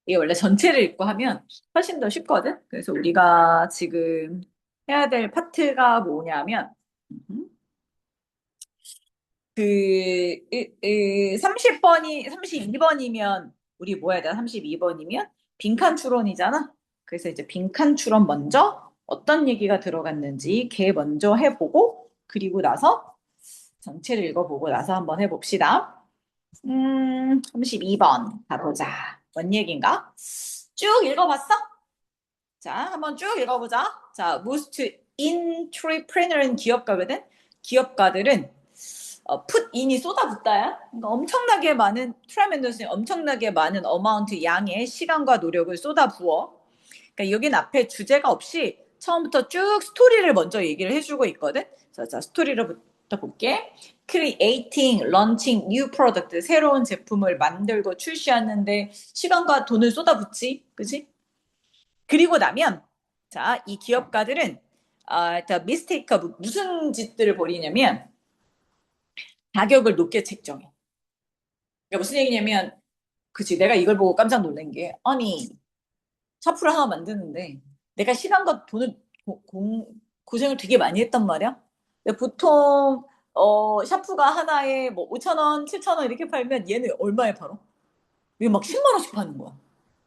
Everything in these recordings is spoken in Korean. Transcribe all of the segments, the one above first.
이게 원래 전체를 읽고 하면 훨씬 더 쉽거든. 그래서 우리가 지금 해야 될 파트가 뭐냐면, 음, 32번이면, 우리 뭐 해야 돼? 32번이면 빈칸 추론이잖아. 그래서 이제 빈칸 추론 먼저 어떤 얘기가 들어갔는지 걔 먼저 해보고, 그리고 나서 전체를 읽어보고 나서 한번 해봅시다. 32번 가보자. 뭔 얘기인가? 쭉 읽어봤어? 자, 한번 쭉 읽어보자. 자, most entrepreneur은 기업가거든? 기업가들은 put in이 쏟아붓다야. 그러니까 엄청나게 많은 트라멘더스 엄청나게 많은 어마운트 양의 시간과 노력을 쏟아부어. 그러니까 여긴 앞에 주제가 없이 처음부터 쭉 스토리를 먼저 얘기를 해주고 있거든. 자, 스토리를부터 볼게. Creating, launching new product, 새로운 제품을 만들고 출시하는데 시간과 돈을 쏟아붓지, 그지? 그리고 나면 자, 이 기업가들은 the mistake of 무슨 짓들을 벌이냐면 가격을 높게 책정해. 그러니까 무슨 얘기냐면, 그치, 내가 이걸 보고 깜짝 놀란 게, 아니, 샤프를 하나 만드는데, 내가 시간과 돈을, 고생을 되게 많이 했단 말이야? 근데 보통, 샤프가 하나에 뭐 5천 원, 7천 원 이렇게 팔면 얘는 얼마에 팔어? 이게 막 10만 원씩 파는 거야.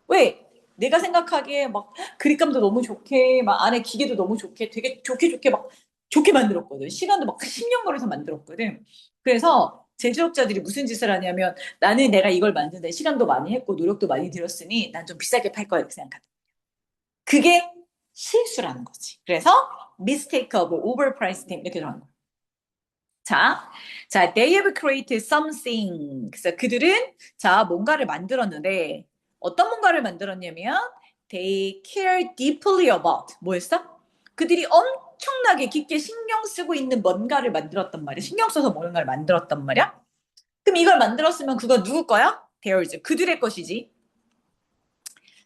왜? 내가 생각하기에 막 그립감도 너무 좋게, 막 안에 기계도 너무 좋게, 되게 좋게 좋게 막 좋게 만들었거든. 시간도 막 10년 걸려서 만들었거든. 그래서 제조업자들이 무슨 짓을 하냐면 나는 내가 이걸 만드는데 시간도 많이 했고 노력도 많이 들였으니 난 좀 비싸게 팔 거야 이렇게 생각하는. 그게 실수라는 거지. 그래서 mistake of overpricing 이렇게 들어가는 거야. 자, they have created something. 그래서 그들은 자, 뭔가를 만들었는데 어떤 뭔가를 만들었냐면 they care deeply about 뭐였어? 그들이 엄청나게 깊게 신경 쓰고 있는 뭔가를 만들었단 말이야. 신경 써서 뭔가를 만들었단 말이야. 그럼 이걸 만들었으면 그거 누구 거야? theirs. 그들의 것이지.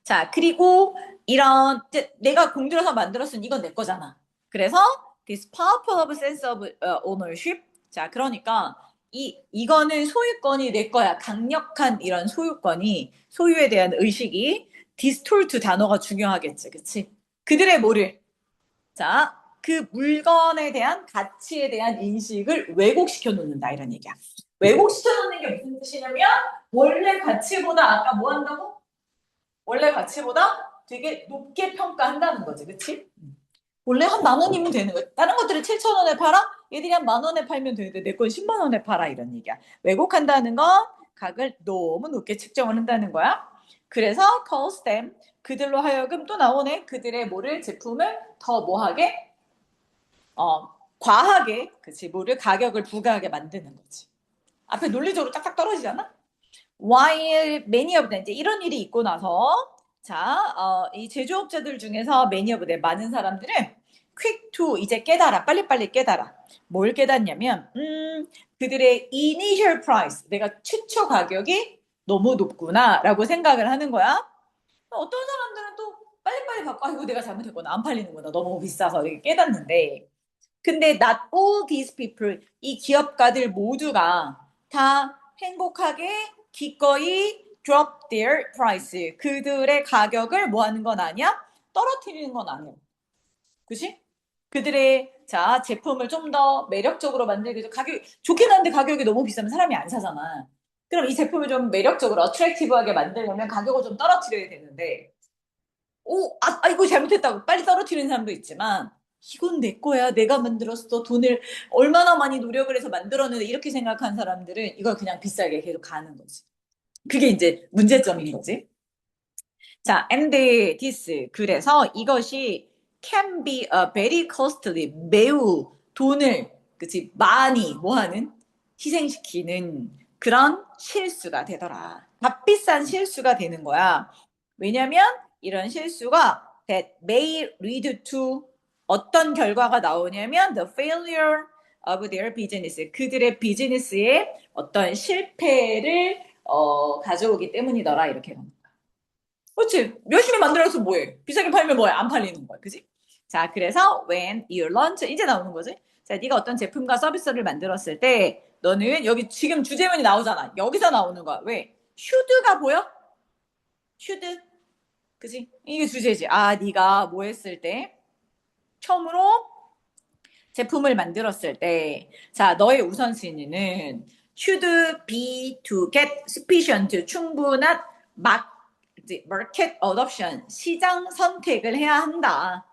자, 그리고 이런 이제 내가 공들여서 만들었으니 이건 내 거잖아. 그래서 this powerful of sense of ownership. 자, 그러니까 이거는 소유권이 내 거야. 강력한 이런 소유권이 소유에 대한 의식이 distort 단어가 중요하겠지. 그치? 그들의 뭐를 자, 그 물건에 대한 가치에 대한 인식을 왜곡시켜 놓는다 이런 얘기야. 왜곡시켜 놓는 게 무슨 뜻이냐면 원래 가치보다 아까 뭐 한다고? 원래 가치보다 되게 높게 평가한다는 거지, 그치? 원래 한 만 원이면 되는 거야. 다른 것들을 7천 원에 팔아? 얘들이 한 만 원에 팔면 되는데 내 건 10만 원에 팔아 이런 얘기야. 왜곡한다는 건 각을 너무 높게 측정을 한다는 거야. 그래서 cause them 그들로 하여금 또 나오네. 그들의 뭐를 제품을 더 뭐하게 과하게 그치 뭐를 가격을 부과하게 만드는 거지. 앞에 논리적으로 딱딱 떨어지잖아. while many of them 이제 이런 일이 있고 나서 자, 이 제조업자들 중에서 many of them 많은 사람들은 quick to 이제 깨달아 빨리빨리 깨달아 뭘 깨닫냐면 그들의 initial price 내가 최초 가격이 너무 높구나라고 생각을 하는 거야. 어떤 사람들은 또 빨리빨리 바꿔 이거 내가 잘못했구나 안 팔리는구나 너무 비싸서 이렇게 깨닫는데 근데 not all these people, 이 기업가들 모두가 다 행복하게 기꺼이 drop their price. 그들의 가격을 뭐 하는 건 아니야? 떨어뜨리는 건 아니야. 그치? 그들의 자 제품을 좀 더 매력적으로 만들기 위해서 가격 좋긴 한데 가격이 너무 비싸면 사람이 안 사잖아. 그럼 이 제품을 좀 매력적으로 어트랙티브하게 만들려면 가격을 좀 떨어뜨려야 되는데 이거 잘못했다고 빨리 떨어뜨리는 사람도 있지만, 이건 내 거야. 내가 만들었어. 돈을 얼마나 많이 노력을 해서 만들었는데, 이렇게 생각한 사람들은 이걸 그냥 비싸게 계속 가는 거지. 그게 이제 문제점인 거지. 자, and this. 그래서 이것이 can be a very costly. 매우 돈을, 그치, 많이 뭐 하는? 희생시키는 그런 실수가 되더라. 값비싼 실수가 되는 거야. 왜냐면 이런 실수가 that may lead to 어떤 결과가 나오냐면 the failure of their business. 그들의 비즈니스의 어떤 실패를 가져오기 때문이더라. 이렇게. 그렇지. 열심히 만들어서 뭐해? 비싸게 팔면 뭐해? 안 팔리는 거야. 그지? 자, 그래서 when you launch 이제 나오는 거지. 자, 네가 어떤 제품과 서비스를 만들었을 때 너는 여기 지금 주제문이 나오잖아. 여기서 나오는 거야. 왜? should가 보여? should, 그지? 이게 주제지. 아, 네가 뭐 했을 때? 처음으로 제품을 만들었을 때, 자, 너의 우선순위는 should be to get sufficient, 충분한 market adoption, 시장 선택을 해야 한다.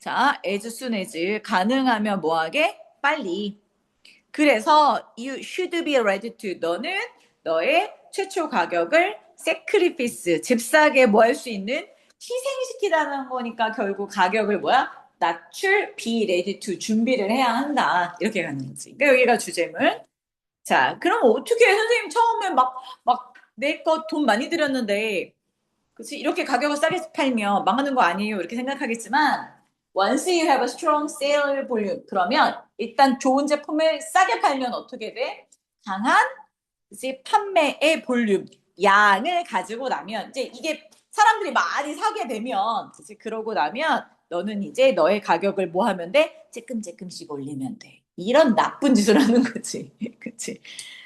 자, as soon as, 가능하면 뭐하게? 빨리. 그래서 you should be ready to, 너는 너의 최초 가격을 sacrifice, 잽싸게 뭐 할 수 있는, 희생시키라는 거니까 결국 가격을 뭐야? 낮출 be ready to, 준비를 해야 한다. 이렇게 가는 거지. 그러니까 여기가 주제물. 자, 그럼 어떻게 해? 선생님 처음에 내 거 돈 많이 들였는데, 그치? 이렇게 가격을 싸게 팔면 망하는 거 아니에요? 이렇게 생각하겠지만, once you have a strong sale volume, 그러면 일단 좋은 제품을 싸게 팔면 어떻게 돼? 강한 이제 판매의 볼륨, 양을 가지고 나면, 이제 이게 사람들이 많이 사게 되면, 그치? 그러고 나면 너는 이제 너의 가격을 뭐 하면 돼? 찔끔찔끔씩 올리면 돼. 이런 나쁜 짓을 하는 거지. 그치?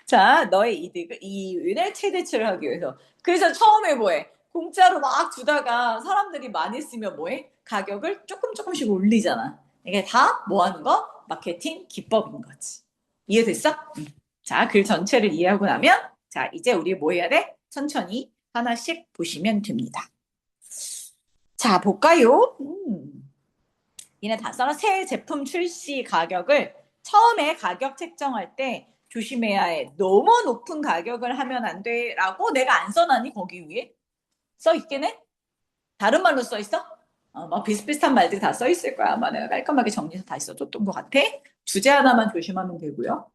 자, 너의 이윤을 최대치를 하기 위해서. 그래서 처음에 뭐해? 공짜로 막 주다가 사람들이 많이 쓰면 뭐해? 가격을 조금씩 올리잖아. 이게 다 뭐 하는 거? 마케팅 기법인 거지. 이해됐어? 응. 자, 글 전체를 이해하고 나면, 자, 이제 우리 뭐 해야 돼? 천천히 하나씩 보시면 됩니다. 자, 볼까요? 얘네 다 써라. 새 제품 출시 가격을 처음에 가격 책정할 때 조심해야 해. 너무 높은 가격을 하면 안 돼. 라고 내가 안 써놨니? 거기 위에? 써 있긴 해? 다른 말로 써 있어? 뭐 비슷비슷한 말들이 다 써 있을 거야. 아마 내가 깔끔하게 정리해서 다시 써줬던 것 같아. 주제 하나만 조심하면 되고요.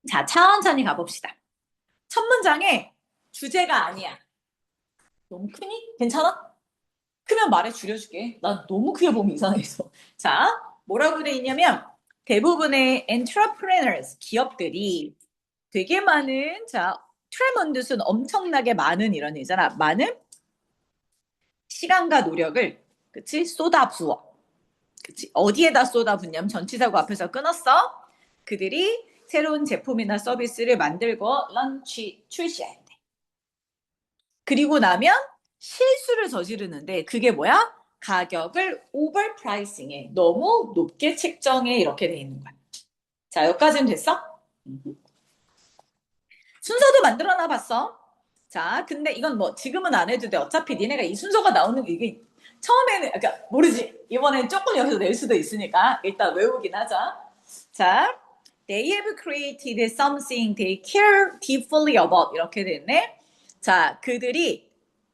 자, 천천히 가봅시다. 첫 문장에 주제가 아니야. 너무 크니? 괜찮아? 크면 말해 줄여줄게. 난 너무 크게 보면 이상해서. 자, 뭐라고 돼 있냐면 대부분의 entrepreneurs, 기업들이 되게 많은, 자, 트레먼드스는 엄청나게 많은 이런 얘기잖아. 많은 시간과 노력을, 그치? 쏟아부어. 그치? 어디에다 쏟아붓냐면 전치사고 앞에서 끊었어. 그들이 새로운 제품이나 서비스를 만들고 출시할 때. 그리고 나면 실수를 저지르는데 그게 뭐야? 가격을 오버프라이싱해. 너무 높게 책정해. 이렇게 돼 있는 거야. 자, 여기까지는 됐어? 순서도 만들어놔 봤어. 자, 근데 이건 뭐 지금은 안 해도 돼. 어차피 니네가 이 순서가 나오는 게 이게 처음에는, 그러니까 모르지. 이번엔 조금 여기서 낼 수도 있으니까 일단 외우긴 하자. 자, they have created something they care deeply about. 이렇게 됐네. 자, 그들이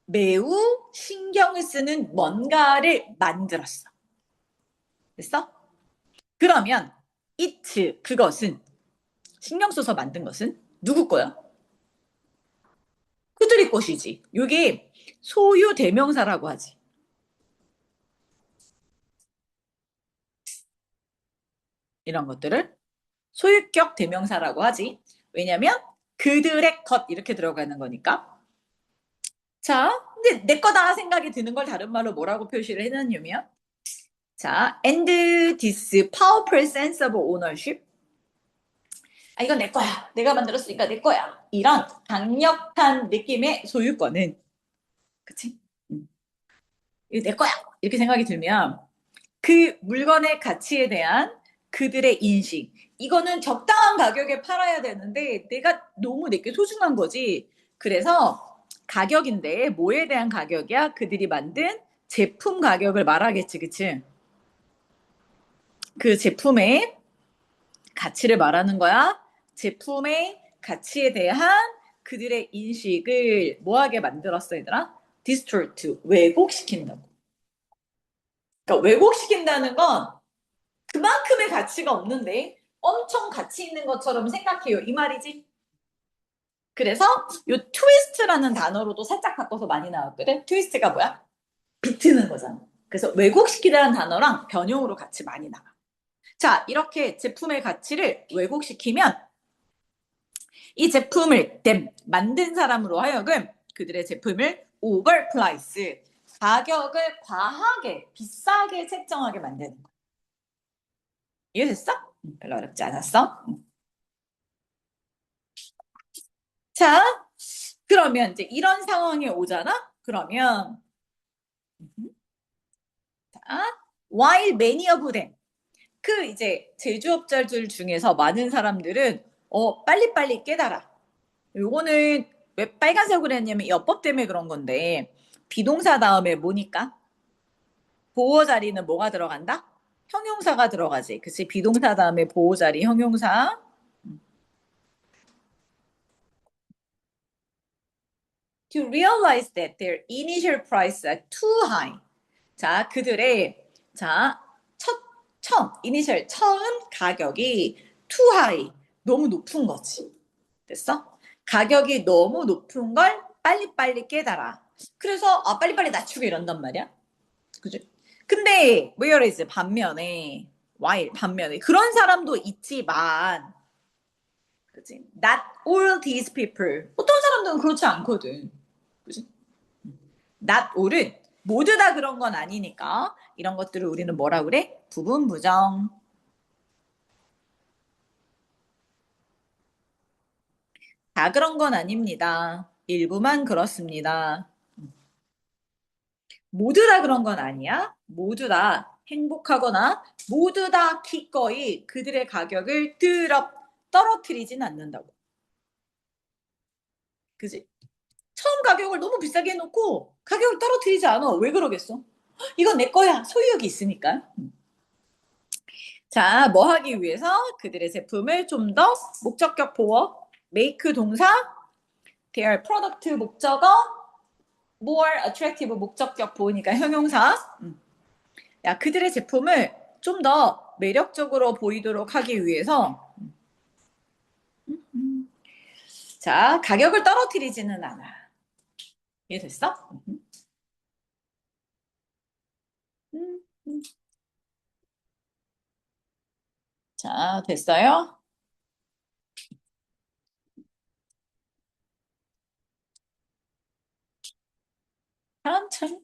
매우 신경을 쓰는 뭔가를 만들었어. 됐어? 그러면 it, 그것은, 신경 써서 만든 것은 누구 거야? 그들이 것이지. 이게 소유 대명사라고 하지. 이런 것들을 소유격 대명사라고 하지. 왜냐면 그들의 것 이렇게 들어가는 거니까. 자, 근데 내 거다 생각이 드는 걸 다른 말로 뭐라고 표시를 해놨냐면, 자, and this powerful sense of ownership. 아, 이건 내 거야. 내가 만들었으니까 내 거야. 이런 강력한 느낌의 소유권은, 그치? 이거 내 거야. 이렇게 생각이 들면 그 물건의 가치에 대한 그들의 인식. 이거는 적당한 가격에 팔아야 되는데 내가 너무 내게 소중한 거지. 그래서 가격인데 뭐에 대한 가격이야? 그들이 만든 제품 가격을 말하겠지. 그치? 그 제품의 가치를 말하는 거야. 제품의 가치에 대한 그들의 인식을 뭐하게 만들었어, 얘들아? distort, 왜곡시킨다고. 그러니까 왜곡시킨다는 건 그만큼의 가치가 없는데 엄청 가치 있는 것처럼 생각해요. 이 말이지. 그래서 요 트위스트라는 단어로도 살짝 바꿔서 많이 나왔거든. 트위스트가 뭐야? 비트는 거잖아. 그래서 왜곡시키다는 단어랑 변형으로 같이 많이 나와. 자, 이렇게 제품의 가치를 왜곡시키면 이 제품을 만든 사람으로 하여금 그들의 제품을 오버프라이스, 가격을 과하게 비싸게 책정하게 만드는 거야. 이해됐어? 별로 어렵지 않았어? 자, 그러면 이제 이런 상황이 오잖아? 그러면 자, while many of them 그 이제 제조업자들 중에서 많은 사람들은 빨리빨리 깨달아. 요거는 왜 빨간색으로 했냐면 여법 때문에 그런 건데 비동사 다음에 뭐니까? 보호 자리는 뭐가 들어간다? 형용사가 들어가지. 그치? 비동사 다음에 보호 자리 형용사. To realize that their initial prices are too high. 자, 그들의 자, 이니셜 처음 가격이 too high. 너무 높은 거지. 됐어? 가격이 너무 높은 걸 빨리빨리 깨달아. 그래서 빨리빨리 낮추고 이런단 말이야. 그죠? 근데 whereas 반면에 while 반면에 그런 사람도 있지만 그치? Not all these people. 어떤 사람들은 그렇지 않거든. 그치? Not all은 모두 다 그런 건 아니니까 이런 것들을 우리는 뭐라 그래? 부분 부정. 다 그런 건 아닙니다. 일부만 그렇습니다. 모두 다 그런 건 아니야. 모두 다 행복하거나 모두 다 기꺼이 그들의 가격을 떨어뜨리진 않는다고. 그지? 처음 가격을 너무 비싸게 해놓고 가격을 떨어뜨리지 않아. 왜 그러겠어? 이건 내 거야. 소유욕이 있으니까. 자, 뭐 하기 위해서 그들의 제품을 좀 더 목적격 보어, make 동사, their product 목적어, more attractive 목적격 보이니까 형용사. 야, 그들의 제품을 좀 더 매력적으로 보이도록 하기 위해서 자, 가격을 떨어뜨리지는 않아. 이해됐어? 자, 됐어요? 천천히.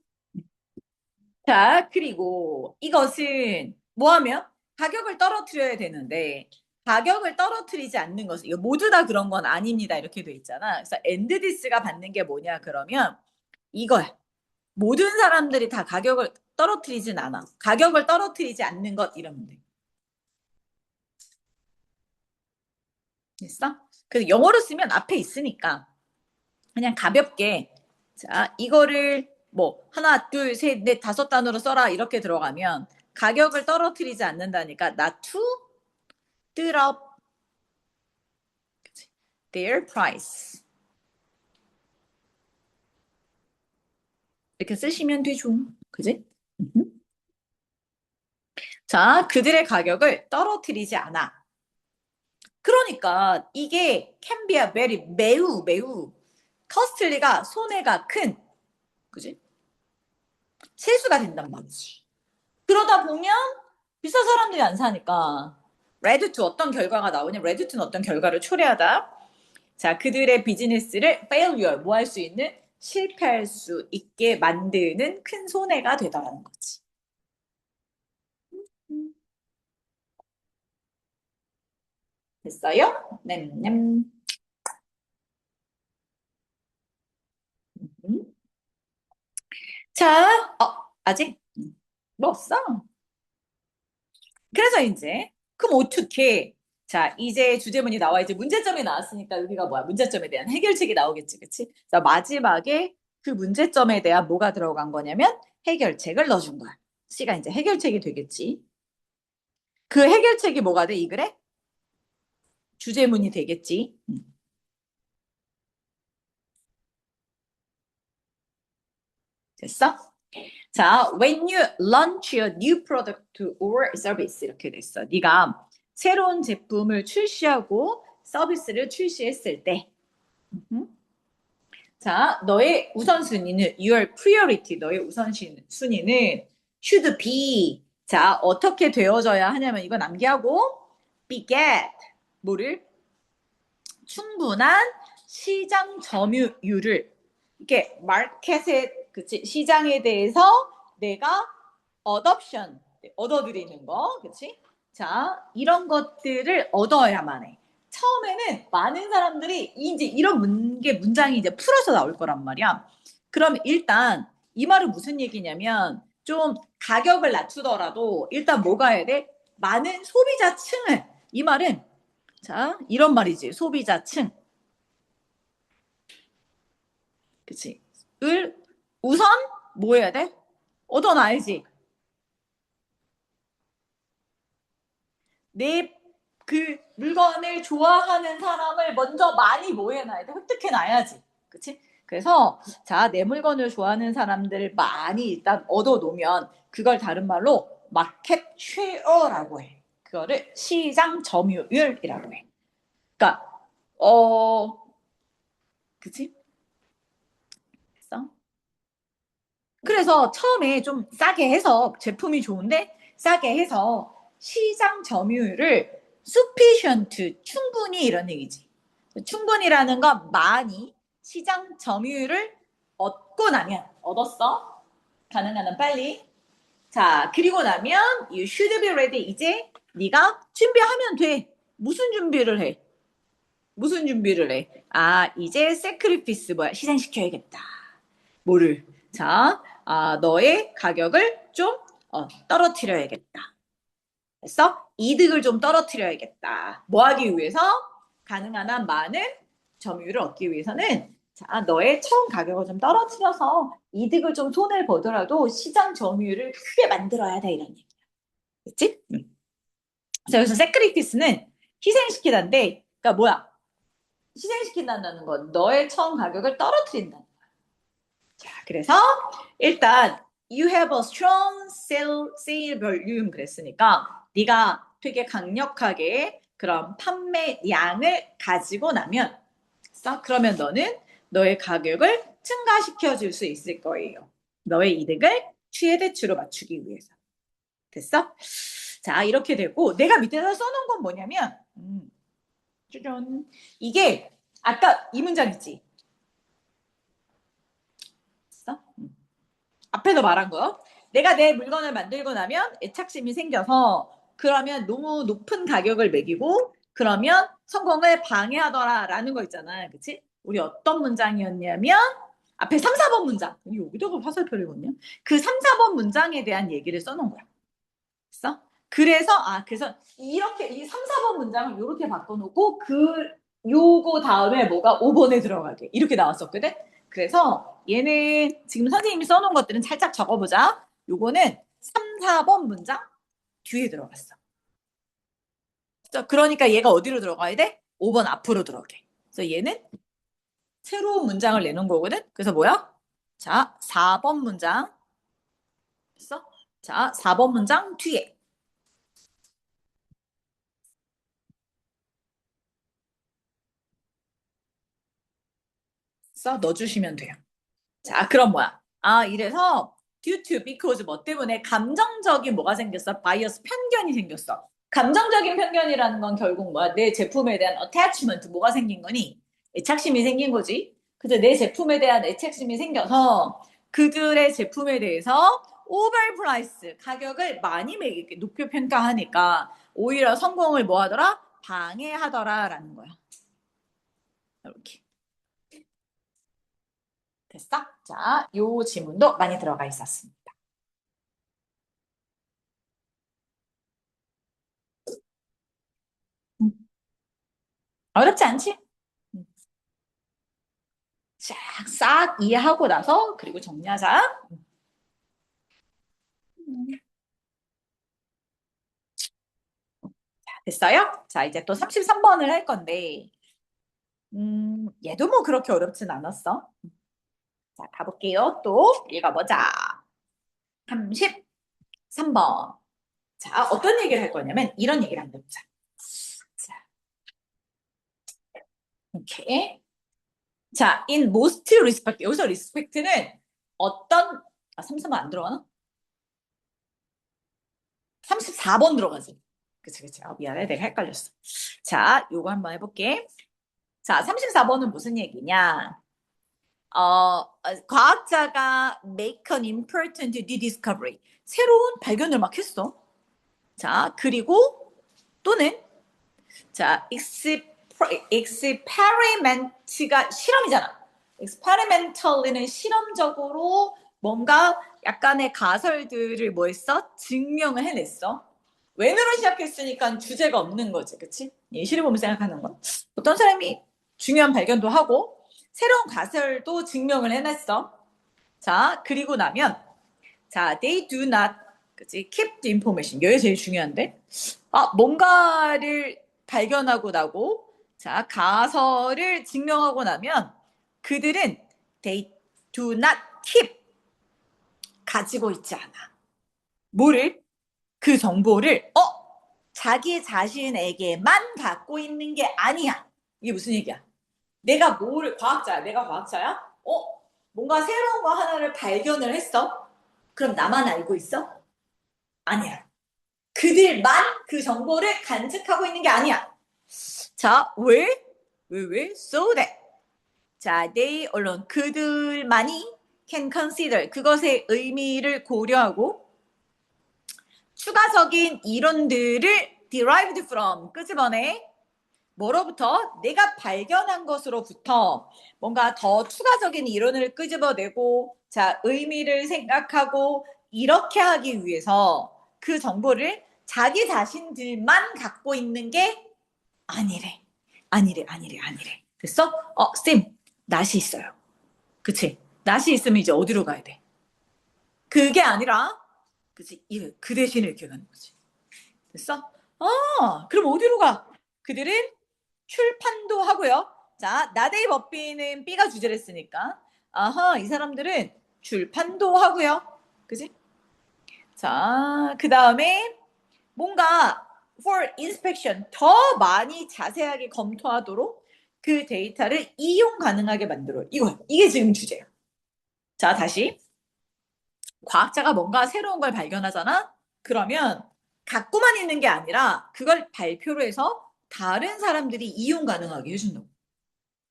자, 그리고 이것은 뭐 하면 가격을 떨어뜨려야 되는데 가격을 떨어뜨리지 않는 것은 이거 모두 다 그런 건 아닙니다. 이렇게 돼 있잖아. 그래서 and this가 받는 게 뭐냐 그러면 이거야. 모든 사람들이 다 가격을 떨어뜨리진 않아. 가격을 떨어뜨리지 않는 것 이러면 돼. 됐어? 그래서 영어로 쓰면 앞에 있으니까 그냥 가볍게 자 이거를 뭐 하나 둘 셋 넷 다섯 단어로 써라 이렇게 들어가면 가격을 떨어뜨리지 않는다니까 not to drop their price 이렇게 쓰시면 되죠. 그지? 자 그들의 가격을 떨어뜨리지 않아. 그러니까 이게 can be a very 매우 costly가 손해가 큰 그지? 세수가 된단 말이지. 그러다 보면 비싼 사람들이 안 사니까 레드2 어떤 결과가 나오냐? 레드2는 어떤 결과를 초래하다. 자, 그들의 비즈니스를 failure 뭐 할 수 있는 실패할 수 있게 만드는 큰 손해가 되더라는 거지. 됐어요? 냠냠. 음. 자, 아직 뭐 없어? 그래서 이제 그럼 어떻게 자 이제 주제문이 나와 이제 문제점이 나왔으니까 여기가 뭐야 문제점에 대한 해결책이 나오겠지 그치? 자 마지막에 그 문제점에 대한 뭐가 들어간 거냐면 해결책을 넣어준 거야 C가 이제 해결책이 되겠지 그 해결책이 뭐가 돼 이 글에? 주제문이 되겠지 됐어? 자 when you launch a new product or service 이렇게 됐어 네가 새로운 제품을 출시하고 서비스를 출시했을 때 자, 너의 우선순위는 your priority, 너의 우선순위는 should be. 자, 어떻게 되어져야 하냐면 이거 남기하고 beget 뭐를 충분한 시장 점유율을 이렇게 마켓에 그치 시장에 대해서 내가 adoption 얻어들이는 거 그치 자 이런 것들을 얻어야만 해 처음에는 많은 사람들이 이제 이런 문장이 이제 풀어서 나올 거란 말이야. 그럼 일단 이 말은 무슨 얘기냐면 좀 가격을 낮추더라도 일단 뭐가 해야 돼? 많은 소비자층을 이 말은 자 이런 말이지 소비자층 그치 을 우선 뭐 해야 돼? 얻어놔야지. 내 그 물건을 좋아하는 사람을 먼저 많이 뭐 해놔야 돼? 획득해놔야지. 그치? 그래서 자, 내 물건을 좋아하는 사람들 많이 일단 얻어놓으면 그걸 다른 말로 마켓 쉐어라고 해. 그거를 시장 점유율이라고 해. 그러니까 그치? 그래서 처음에 좀 싸게 해서 제품이 좋은데 싸게 해서 시장 점유율을 sufficient 충분히 이런 얘기지. 충분히라는 건 많이 시장 점유율을 얻고 나면 얻었어. 가능한 한 빨리. 자 그리고 나면 you should be ready. 이제 네가 준비하면 돼. 무슨 준비를 해? 무슨 준비를 해? 아 이제 sacrifice 뭐야? 희생시켜야겠다. 뭐를? 자, 너의 가격을 좀 떨어뜨려야겠다. 됐어? 이득을 좀 떨어뜨려야겠다. 뭐 하기 위해서? 가능한 한 많은 점유율을 얻기 위해서는 자, 너의 처음 가격을 좀 떨어뜨려서 이득을 좀 손을 보더라도 시장 점유율을 크게 만들어야 돼. 이런 얘기야. 그치? 자, 그래서 세크리피스는 희생시키다인데, 그러니까 뭐야? 희생시킨다는 건 너의 처음 가격을 떨어뜨린다. 자, 그래서 일단 you have a strong sale volume 그랬으니까 네가 되게 강력하게 그런 판매량을 가지고 나면 그러면 너는 너의 가격을 증가시켜 줄 수 있을 거예요. 너의 이득을 최대치로 맞추기 위해서. 됐어? 자, 이렇게 되고 내가 밑에서 써놓은 건 뭐냐면 짜잔. 이게 아까 이 문장 있지? 있어? 앞에서 말한 거. 내가 내 물건을 만들고 나면 애착심이 생겨서 그러면 너무 높은 가격을 매기고 그러면 성공을 방해하더라라는 거 있잖아. 그치? 우리 어떤 문장이었냐면 앞에 3, 4번 문장. 여기다가 화살표를 걷냐? 그 3, 4번 문장에 대한 얘기를 써놓은 거야. 됐어? 그래서 이렇게 이 3, 4번 문장을 이렇게 바꿔놓고 요거 다음에 뭐가 5번에 들어가게 이렇게 나왔었거든. 그래서 얘는 지금 선생님이 써놓은 것들은 살짝 적어보자. 요거는 3, 4번 문장 뒤에 들어갔어. 그러니까 얘가 어디로 들어가야 돼? 5번 앞으로 들어가게. 그래서 얘는 새로운 문장을 내놓은 거거든. 그래서 뭐야? 자, 4번 문장. 됐어? 자, 4번 문장 뒤에. 넣어주시면 돼요. 자, 그럼 뭐야? 이래서 due to, because 뭐 때문에 감정적인 뭐가 생겼어? 바이어스 편견이 생겼어. 감정적인 편견이라는 건 결국 뭐야? 내 제품에 대한 attachment 뭐가 생긴 거니? 애착심이 생긴 거지. 그래서 내 제품에 대한 애착심이 생겨서 그들의 제품에 대해서 오버프라이스 가격을 많이 매기게 높게 평가하니까 오히려 성공을 뭐 하더라? 방해하더라라는 거야. 이렇게. 됐어? 자, 요 지문도 많이 들어가 있었습니다. 어렵지 않지? 싹 이해하고 나서 그리고 정리하자. 됐어요? 자, 이제 또 33번을 할 건데 얘도 뭐 그렇게 어렵진 않았어. 자, 가볼게요. 또 읽어보자. 33번. 자, 어떤 얘기를 할 거냐면 이런 얘기를 한번 해보자. 자, 오케이. 자, in most respect. 여기서 respect는 어떤 33번 안 들어가나? 34번 들어가지. 그치. 미안해. 내가 헷갈렸어. 자, 요거 한번 해볼게. 자, 34번은 무슨 얘기냐? 과학자가 make an important new discovery. 새로운 발견을 막 했어. 자, 그리고 또는 자, experiment가 실험이잖아. experimentally는 실험적으로 뭔가 약간의 가설들을 뭐 했어? 증명을 해냈어. when으로 시작했으니까 주제가 없는 거지, 그치? 예시를 보면 생각하는 건 어떤 사람이 중요한 발견도 하고 새로운 가설도 증명을 해냈어. 자, 그리고 나면 자, they do not, 그치? keep the information. 이게 제일 중요한데. 뭔가를 발견하고 나고, 자, 가설을 증명하고 나면 그들은 they do not keep, 가지고 있지 않아. 뭐를? 그 정보를, 자기 자신에게만 갖고 있는 게 아니야. 이게 무슨 얘기야? 내가 뭐를, 과학자야. 내가 과학자야? 뭔가 새로운 거 하나를 발견을 했어? 그럼 나만 알고 있어? 아니야. 그들만 그 정보를 간직하고 있는 게 아니야. 자, 왜? 왜? So that. 자, they alone. 그들만이 can consider. 그것의 의미를 고려하고 추가적인 이론들을 derived from. 끄집어내. 뭐로부터? 내가 발견한 것으로부터 뭔가 더 추가적인 이론을 끄집어내고 자, 의미를 생각하고 이렇게 하기 위해서 그 정보를 자기 자신들만 갖고 있는 게 아니래. 아니래. 됐어? 쌤, 낯이 있어요. 그치? 낯이 있으면 이제 어디로 가야 돼? 그게 아니라, 그치? 그 대신에 이렇게 가는 거지. 됐어? 그럼 어디로 가? 그들은 출판도 하고요. 자, 나데이 버피는 B가 주제를 했으니까. 이 사람들은 출판도 하고요. 그지? 자, 그 다음에 뭔가 for inspection 더 많이 자세하게 검토하도록 그 데이터를 이용 가능하게 만들어. 이게 지금 주제야. 자, 다시. 과학자가 뭔가 새로운 걸 발견하잖아? 그러면 갖고만 있는 게 아니라 그걸 발표로 해서 다른 사람들이 이용 가능하게 해준다고.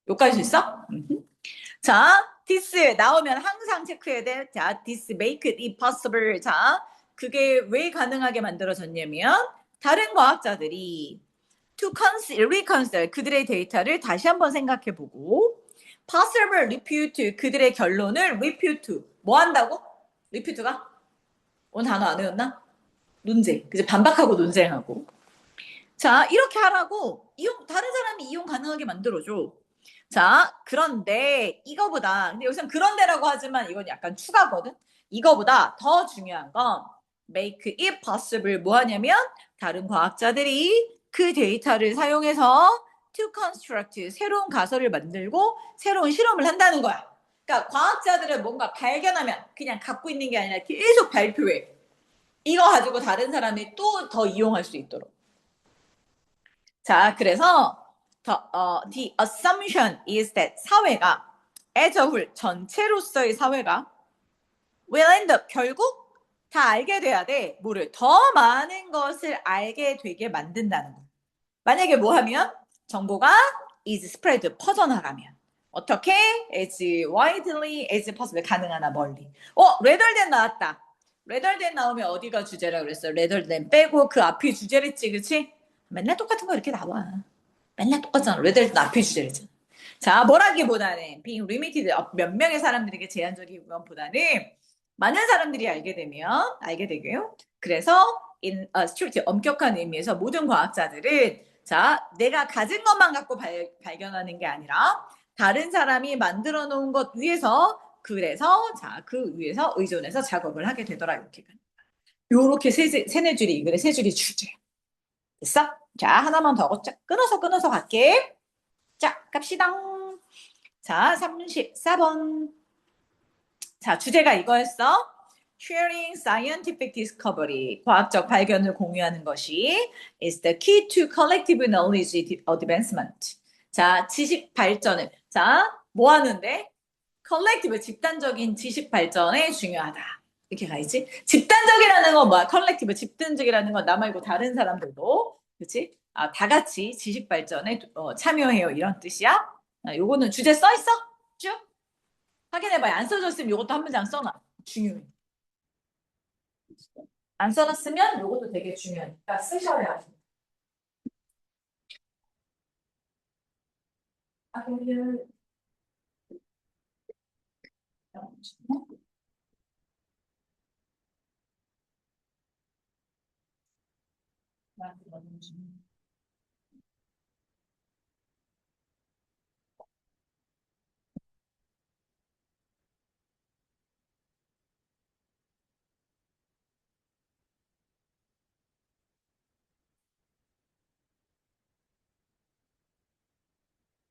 여기까지 됐어? 자, this 나오면 항상 체크해야 돼. 자, this make it possible. 자, 그게 왜 가능하게 만들어졌냐면 다른 과학자들이 to reconsider 그들의 데이터를 다시 한번 생각해보고 possible refute 그들의 결론을 refute 뭐 한다고? refute가? 오늘 단어 안 외웠나? 논쟁. 그지? 반박하고 논쟁하고. 자, 이렇게 하라고 다른 사람이 이용 가능하게 만들어줘. 자, 그런데 이거보다, 근데 여기서는 그런데라고 하지만 이건 약간 추가거든? 이거보다 더 중요한 건 make it possible 뭐 하냐면 다른 과학자들이 그 데이터를 사용해서 to construct 새로운 가설을 만들고 새로운 실험을 한다는 거야. 그러니까 과학자들은 뭔가 발견하면 그냥 갖고 있는 게 아니라 계속 발표해. 이거 가지고 다른 사람이 또 더 이용할 수 있도록. 자, 그래서 the assumption is that 사회가 as a whole 전체로서의 사회가 will end up 결국 다 알게 돼야 돼. 뭐를 더 많은 것을 알게 되게 만든다는 거. 만약에 뭐 하면 정보가 is spread 퍼져나가면 어떻게 as widely as possible 가능하나 멀리. rather than 나왔다. rather than 나오면 어디가 주제라 그랬어? rather than 빼고 그 앞이 주제랬지, 그치? 맨날 똑같은 거 이렇게 나와. 맨날 똑같잖아. rather than 앞이 주제랬잖아. 자, 뭐라기보다는 being limited 몇 명의 사람들에게 제한적이기보다는 많은 사람들이 알게 되고요. 그래서 in a strict 엄격한 의미에서 모든 과학자들은 자, 내가 가진 것만 갖고 발견하는 게 아니라 다른 사람이 만들어 놓은 것 위에서 그래서 자, 그 위에서 의존해서 작업을 하게 되더라 이렇게. 요렇게 세네 줄이 이글에 세 줄이 주제. 됐어? 자, 하나만 더 끊어서 갈게. 자, 갑시다. 자, 34번. 자, 주제가 이거였어. Sharing scientific discovery. 과학적 발견을 공유하는 것이 is the key to collective knowledge advancement. 자, 지식 발전을. 자, 뭐 하는데? collective, 집단적인 지식 발전에 중요하다. 이렇게 가야지. 집단적이라는 건 뭐야? collective, 집단적이라는 건 나 말고 다른 사람들도. 그치? 다 같이 지식 발전에 참여해요. 이런 뜻이야. 요거는 주제 써 있어? 쭉? 확인해봐요. 안 써졌으면 요것도 한 문장 써놔. 중요해. 안 써놨으면 요것도 되게 중요하니까 쓰셔야 돼. 아, 그러면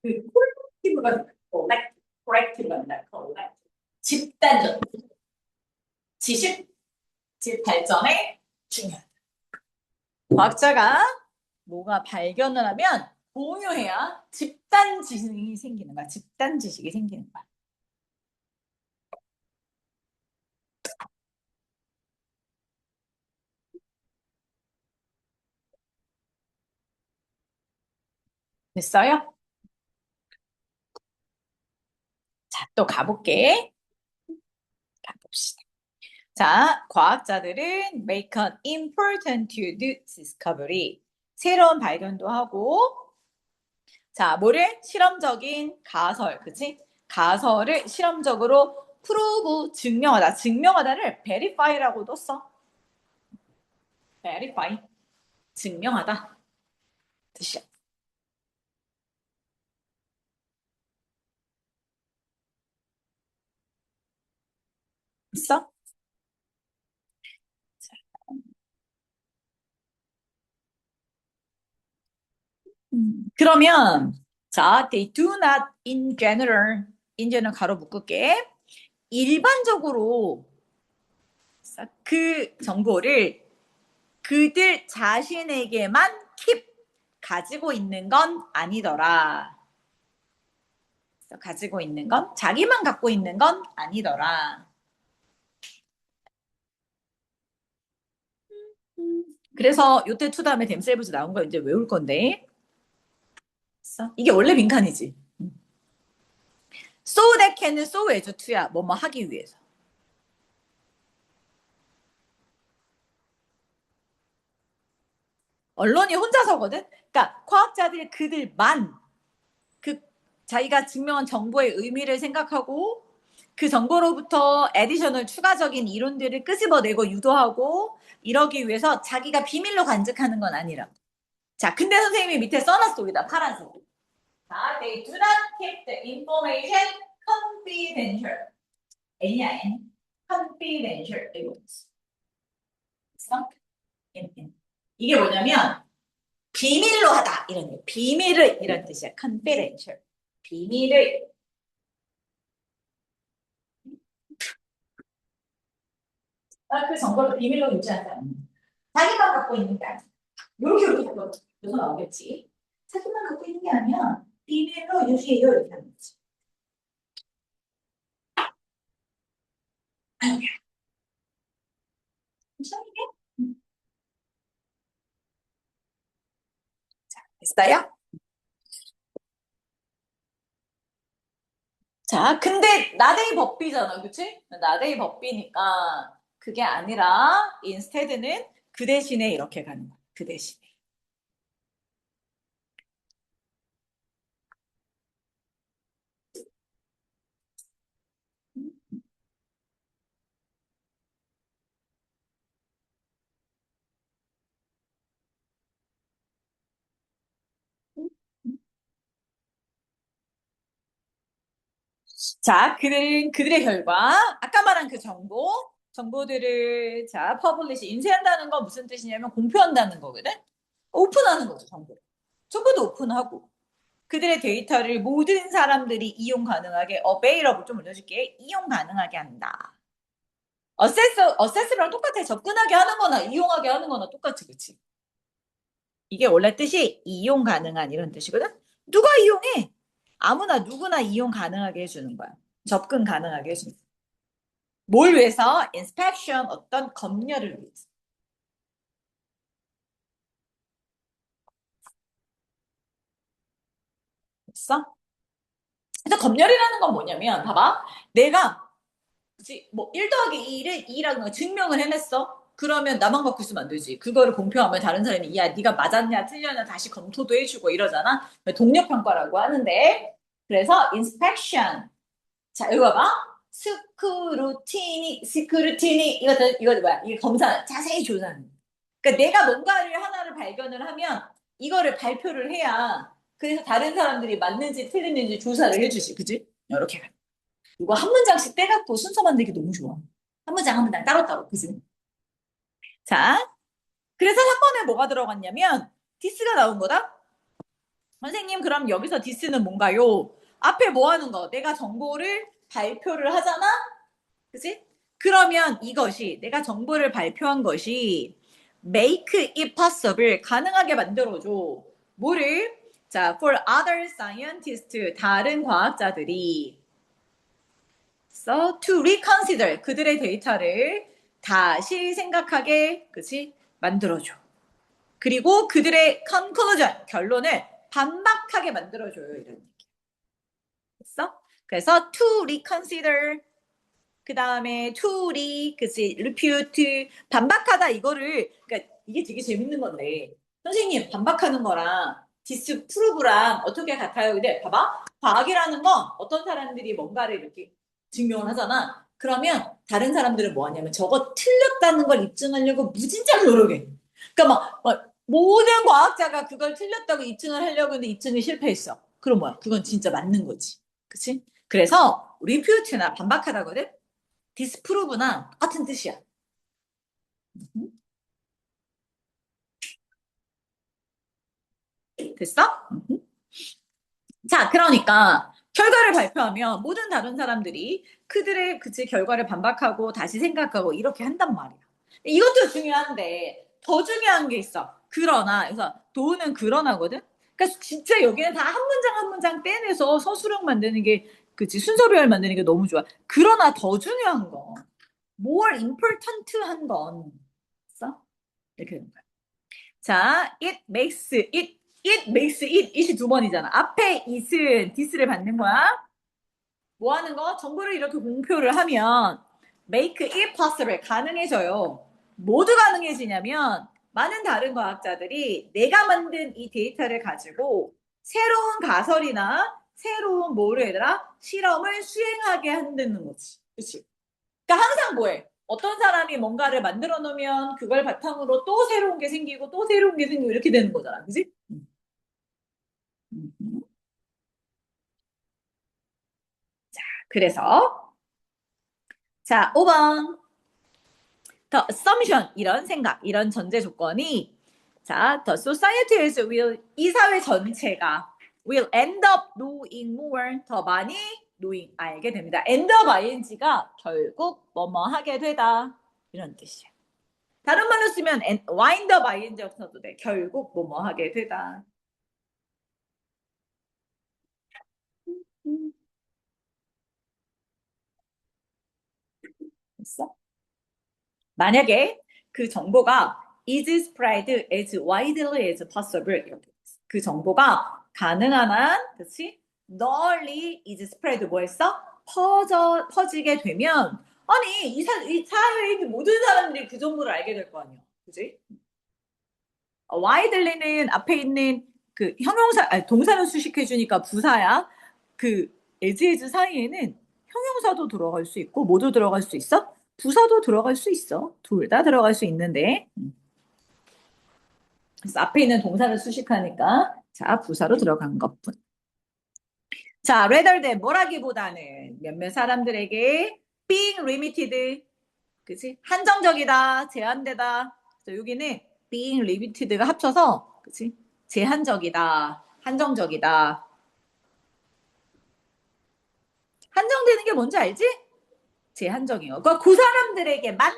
그 콜렉티브가 콜렉티브가 아니라 콜렉티브. 집단적 지식 질 발전에 중요하다. 과학자가 뭐가 발견을 하면 공유해야 집단 지식이 생기는 거야. 집단 지식이 생기는 거야. 됐어요? 자, 또 가볼게. 가봅시다. 자, 과학자들은 make an important new discovery. 새로운 발견도 하고, 자, 뭐를? 실험적인 가설, 그치? 가설을 실험적으로 prove, 증명하다. 증명하다를 verify라고도 써. verify, 증명하다. 뜻이야. 있어? 그러면, 자, they do not in general 가로 묶을게. 일반적으로 그 정보를 그들 자신에게만 keep 가지고 있는 건 아니더라. 가지고 있는 건 자기만 갖고 있는 건 아니더라. 그래서 요때 투 다음에 댐셀브즈 나온 거 이제 외울 건데 이게 원래 빈칸이지. so that can은 so as to야. 뭐뭐 하기 위해서. 언론이 혼자서거든. 그러니까 과학자들 그들만 그 자기가 증명한 정보의 의미를 생각하고 그 정보로부터 에디셔널 추가적인 이론들을 끄집어내고 유도하고 이러기 위해서 자기가 비밀로 간직하는 건 아니라. 자, 근데 선생님이 밑에 써놨어, 여기다 파란색. 자, they do not keep the information confidential. N이야, N. confidential. 이거 있어? N, N. 이게 뭐냐면 비밀로 하다 이런 거. 비밀을 이런 뜻이야. confidential. 비밀을 그 정보를 비밀로 유지하지 않는. 자기만 갖고 있는 게 아니야. 이렇게 여기서 나오겠지. 자기만 갖고 있는 게 아니야. 비밀로 유지해요. 이렇게 하는 거지. 괜찮게? 됐어요? 자, 근데 나데이 법비잖아, 그치? 나데이 법비니까 그게 아니라 인스테드는 그 대신에 이렇게 가는 거야. 그 대신에. 자, 그들의 결과, 아까 말한 그 정보들을, 자, 퍼블리시, 인쇄한다는 건 무슨 뜻이냐면 공표한다는 거거든? 오픈하는 거죠, 정보를. 정보도 오픈하고. 그들의 데이터를 모든 사람들이 이용 가능하게, available 좀 올려줄게. 이용 가능하게 한다. 어세스랑 똑같아. 접근하게 하는 거나 이용하게 하는 거나 똑같이, 그치? 이게 원래 뜻이 이용 가능한 이런 뜻이거든? 누가 이용해? 아무나 누구나 이용 가능하게 해주는 거야. 접근 가능하게 해주는 거야. 뭘 위해서? inspection 어떤 검열을 위해서. 됐어? 그래서 검열이라는 건 뭐냐면 봐봐. 내가 그치? 뭐 1 더하기 1을 2라는 걸 증명을 해냈어. 그러면 나만 갖고 있으면 안 되지. 그거를 공표하면 다른 사람이 야 네가 맞았냐 틀렸냐 다시 검토도 해주고 이러잖아. 동력 평가라고 하는데 그래서 inspection. 자, 이거 봐봐. 스크루티니, 이거 뭐야? 이게 검사, 자세히 조사하는. 그러니까 내가 뭔가를 하나를 발견을 하면 이거를 발표를 해야 그래서 다른 사람들이 맞는지 틀리는지 조사를 해주지, 그지? 이렇게. 이거 한 문장씩 떼갖고 순서 만들기 너무 좋아. 한 문장 한 문장 따로따로, 그지? 자, 그래서 사건에 뭐가 들어갔냐면 디스가 나온 거다. 선생님, 그럼 여기서 디스는 뭔가요? 앞에 뭐 하는 거? 내가 정보를 발표를 하잖아? 그치? 그러면 이것이, 내가 정보를 발표한 것이 make it possible, 가능하게 만들어줘. 뭐를? 자, for other scientists, 다른 과학자들이 so to reconsider, 그들의 데이터를 다시 생각하게, 그치? 만들어줘. 그리고 그들의 conclusion, 결론을 반박하게 만들어줘요. 이런 얘기. 됐어? 그래서 to reconsider, 그 다음에 to 그치, refute, 반박하다 이거를, 그러니까 이게 되게 재밌는 건데, 선생님, 반박하는 거랑 disprove랑 어떻게 같아요? 근데 봐봐. 과학이라는 건 어떤 사람들이 뭔가를 이렇게 증명을 하잖아. 그러면 다른 사람들은 뭐 하냐면 저거 틀렸다는 걸 입증하려고 무진장 노력해. 그러니까 막 모든 과학자가 그걸 틀렸다고 입증을 하려고 했는데 입증이 실패했어. 그럼 뭐야? 그건 진짜 맞는 거지. 그치? 그래서 refute나 반박하다거든? disprove나 똑같은 뜻이야. 됐어? 자, 그러니까 결과를 발표하면 모든 다른 사람들이 그들의 그치 결과를 반박하고 다시 생각하고 이렇게 한단 말이야. 이것도 중요한데 더 중요한 게 있어. 그러나 그래서 도는 그러나거든. 그러니까 진짜 여기는 다 한 문장 한 문장 떼내서 서술형 만드는 게 그치 순서별 만드는 게 너무 좋아. 그러나 더 중요한 거, more important한 건 있어? 이렇게 되는 거야. 자, it makes it이 두 번이잖아. 앞에 it은 this를 받는 거야. 뭐 하는 거? 정보를 이렇게 공표를 하면 make it possible, 가능해져요. 모두 가능해지냐면 많은 다른 과학자들이 내가 만든 이 데이터를 가지고 새로운 가설이나 새로운 뭐를 얘들아? 실험을 수행하게 한다는 거지. 그치? 그러니까 항상 뭐해? 어떤 사람이 뭔가를 만들어 놓으면 그걸 바탕으로 또 새로운 게 생기고 또 새로운 게 생기고 이렇게 되는 거잖아. 그지? 음. 그래서 자, 5번. The assumption, 이런 생각, 이런 전제 조건이 자, the society is will, 이 사회 전체가 will end up knowing more, 더 많이 knowing, 알게 됩니다. end up ing가 결국 뭐뭐 하게 되다, 이런 뜻이야. 다른 말로 쓰면 wind up ing 없어도 돼. 결국 뭐뭐 하게 되다. 됐어? 만약에 그 정보가 is spread as widely as possible, 이렇게 그 정보가 가능한 한, 그렇지? 널리 is spread 뭐 했어? 퍼지게 되면 아니 이 사회에 있는 모든 사람들이 그 정보를 알게 될 거 아니야, 그지? widely는 앞에 있는 그 형용사, 아니, 동사를 수식해 주니까 부사야. 그 as 사이에는 형용사도 들어갈 수 있고 뭐도 들어갈 수 있어? 부사도 들어갈 수 있어. 둘 다 들어갈 수 있는데. 그래서 앞에 있는 동사를 수식하니까 자, 부사로 들어간 것뿐. 자, rather than 뭐라기보다는 몇몇 사람들에게 being limited, 그치? 한정적이다, 제한되다. 그래서 여기는 being limited가 합쳐서, 그치? 제한적이다, 한정적이다. 한정되는 게 뭔지 알지? 제한적인 거. 그러니까 그 사람들에게만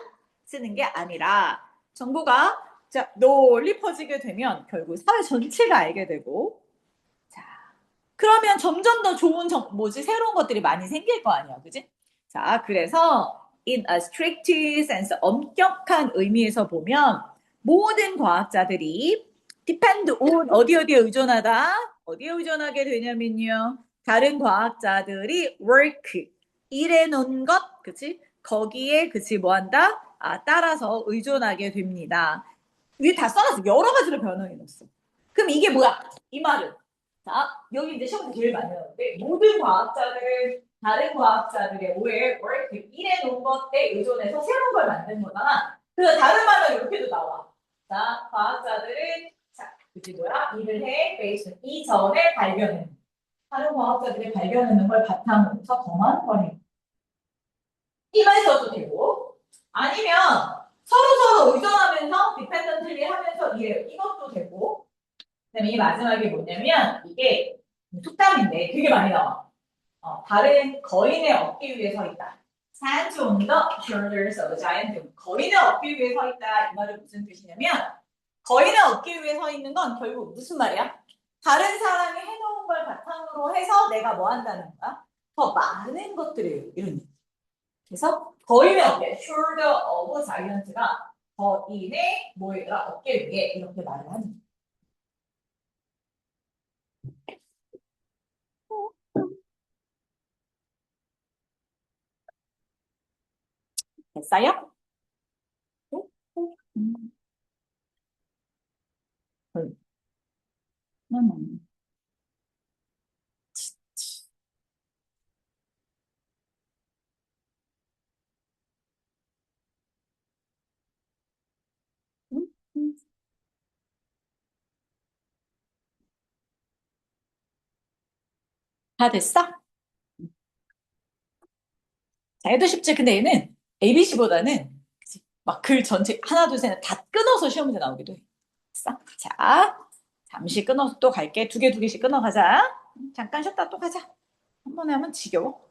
쓰는 게 아니라 정보가 자, 널리 퍼지게 되면 결국 사회 전체가 알게 되고, 자, 그러면 점점 더 좋은 새로운 것들이 많이 생길 거 아니야, 그지? 자, 그래서 in a strict sense, 엄격한 의미에서 보면 모든 과학자들이 depend on 어디에 의존하다? 어디에 의존하게 되냐면요. 다른 과학자들이 work, 일해 놓은 것, 그치? 거기에, 그치, 뭐 한다? 따라서 의존하게 됩니다. 위에 다 써놨어. 여러 가지로 변형해 놨어. 그럼 이게 뭐야? 이 말은. 자, 여기 이제 시험도 제일 많이 나오는데 모든 과학자들은 다른 과학자들의 오해, work, 일해 놓은 것에 의존해서 새로운 걸 만든 거잖아. 그래서 다른 말은 이렇게도 나와. 자, 과학자들은 자, 그게 뭐야? 일을 해, based on 이전에 발견해. 다른 과학자들이 발견하는 걸 바탕으로 해서 더만 버리고. 이만 써도 되고 아니면 서로 의존하면서 디펜던틀리 하면서 이래요. 이것도 되고 그다음에 이 마지막에 뭐냐면 이게 속담인데 되게 많이 나와. 다른 거인의 어깨 위에 서 있다. Stand on the shoulders of a giant. 거인의 어깨 위에 서 있다. 이 말은 무슨 뜻이냐면 거인의 어깨 위에 서 있는 건 결국 무슨 말이야? 다른 사람이 해놓은 걸 바탕으로 해서 내가 뭐 한다는 거야? 더 많은 것들을 이런 얘기. 그래서 거인의 어깨, shoulder of giant가 거인의 뭐이더라? 어깨 위에 이렇게 말을 하는 거야. 됐어요? 음. 음. 음. 음. 다 됐어? 자, 해도 쉽지. 근데 얘는 ABC보다는 막 글 전체 하나, 둘, 셋 다 끊어서 시험 문제 나오기도 해. 됐어? 자, 잠시 끊어서 또 갈게. 두 개씩 끊어 가자. 잠깐 쉬었다 또 가자. 한 번에 하면 지겨워.